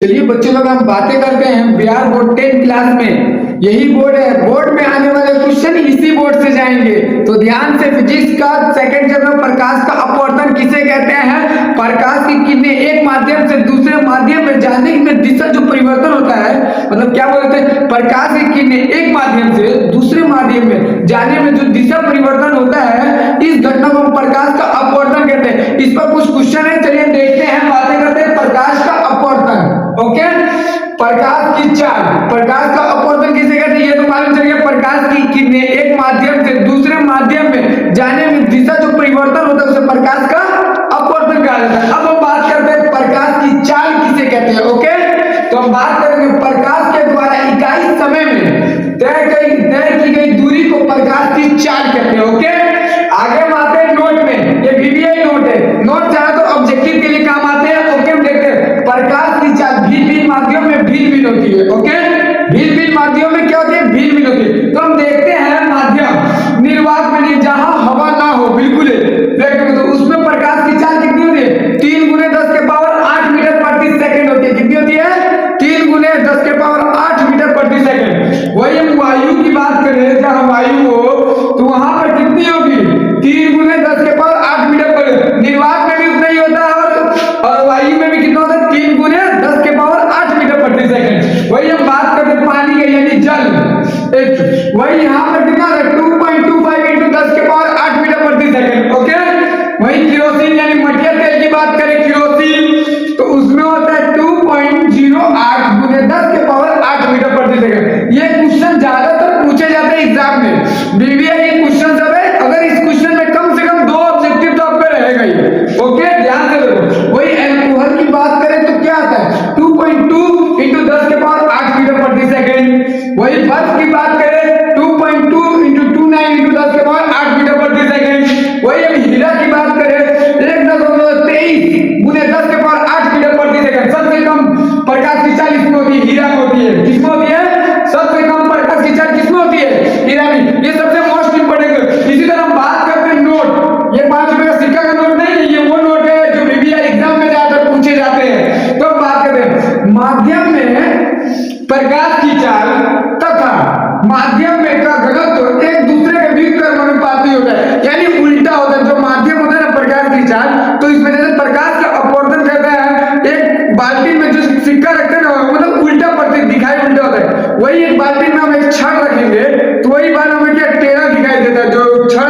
चलिए बच्चों लोग, हम बातें करते हैं बिहार बोर्ड 10 क्लास में। यही बोर्ड है, बोर्ड में आने वाले क्वेश्चन इसी बोर्ड से जाएंगे। तो ध्यान से, फिजिक्स का सेकंड चैप्टर प्रकाश का अपवर्तन किसे कहते हैं? प्रकाश की किरणें एक माध्यम से दूसरे माध्यम में जाने में दिशा जो परिवर्तन होता है, मतलब क्या बोलते हैं, प्रकाश की किरणें एक माध्यम से दूसरे माध्यम में जाने में जो दिशा परिवर्तन होता है, इस घटना को हम प्रकाश का अपवर्तन कहते हैं। इस पर कुछ क्वेश्चन है, चलिए देखते हैं, बातें करते हैं प्रकाश का अपवर्तन। ओके, प्रकाश की चाल, प्रकाश का अपवर्तन किसे कहते हैं ये तो मालूम चल गया। प्रकाश की किरणें एक माध्यम से दूसरे माध्यम में जाने में दिशा जो परिवर्तन होता है उसे प्रकाश का अपवर्तन कहा जाता है। अब हम बात करते हैं प्रकाश की चाल किसे कहते हैं। ओके, तो हम बात करेंगे प्रकाश के द्वारा इकाई समय में तय की गई दूरी को प्रकाश की चाल कहते हैं। ओके, आगे हम आते हैं नोट में, ये वीवीआई नोट है। नोट चाहे तो ऑब्जेक्टिव के लिए काम आते हैं। ओके, हम देखते हैं प्रकाश की चाल भिन्न माध्यम में भिन्न होती है। ओके, भिन्न माध्यम में क्या होती है? भिन्न होती है। तो हम देखते हैं माध्यम निर्वात में, जहां हवा ना हो, बिल्कुल देखते तो उसमें प्रकाश की चाल कितनी होती है? 3 × 10⁸ मीटर प्रति सेकंड होती है। कितनी होती है? 3 × 10⁸ मीटर प्रति सेकंड। वही हम वायु की बात करें, जहां वायु हो तो वहां पर कितनी होगी? 3 × 10⁸ मीटर प्रति। निर्वात में भी उतना ही होता है और वायु में भी कितना होता है? 3 × 10⁸ मीटर प्रति सेकंड। वही हम बात करते हैं पानी का, यानी जल, वही यहाँ पर कितना है? 2.25 × 10⁸ मीटर प्रति सेकंड। ओके, वही केरोसिन यानी मटिया तेल की बात करें, केरोसिन, तो उसमें होता है 2.08 × 10⁸ मीटर प्रति सेकंड। ये क्वेश्चन ज्यादातर पूछे जाते हैं एग्जाम में। बीबीआई क्वेश्चन सब है, अगर इस क्वेश्चन में कम से कम 2 ऑब्जेक्टिव तो आपका रहेगा ही। ओके, ध्यान से देखो। वही एल्कोहल की बात करें तो क्या आता है? 2.2 × 10⁸ मीटर प्रति सेकंड। वही बर्फ की बात करें 2.2 × 29 × 10⁸ मीटर प्रति सेकंड। वही हम हीरा की बात करें 1.23 × 10⁸ मीटर प्रति सेकंड। सबसे कम प्रकाश की चाल इसमें होती है, हीरा में होती है। किसमें होती है? सबसे कम प्रकाश की चाल किसमें होती है? हीरा में। ये सबसे मोस्ट इंपोर्टेंट। इसी तरह हम बात करते हैं नोट, ये 5 रुपए का सिक्का का नोट नहीं है, ये वो नोट है जो बीबीआई एग्जाम में ज्यादातर पूछे जाते हैं। तो बात करते हैं माध्यम में प्रकाश की चाल तथा माध्यम में का घनत्व एक दूसरे के विपरीत अनुपाती होता है, यानी उल्टा होता है। जो माध्यम होता है ना प्रकाश की चाल, तो इस वजह से प्रकाश का अपवर्तन करता है। एक बाल्टी में जो सिक्का रखते हैं ना, मतलब उल्टा पड़ते दिखाई उल्टा होता है। वही एक बाल्टी में हम एक छड़ रखेंगे तो वही बार हमें क्या टेढ़ा दिखाई देता है, जो छड़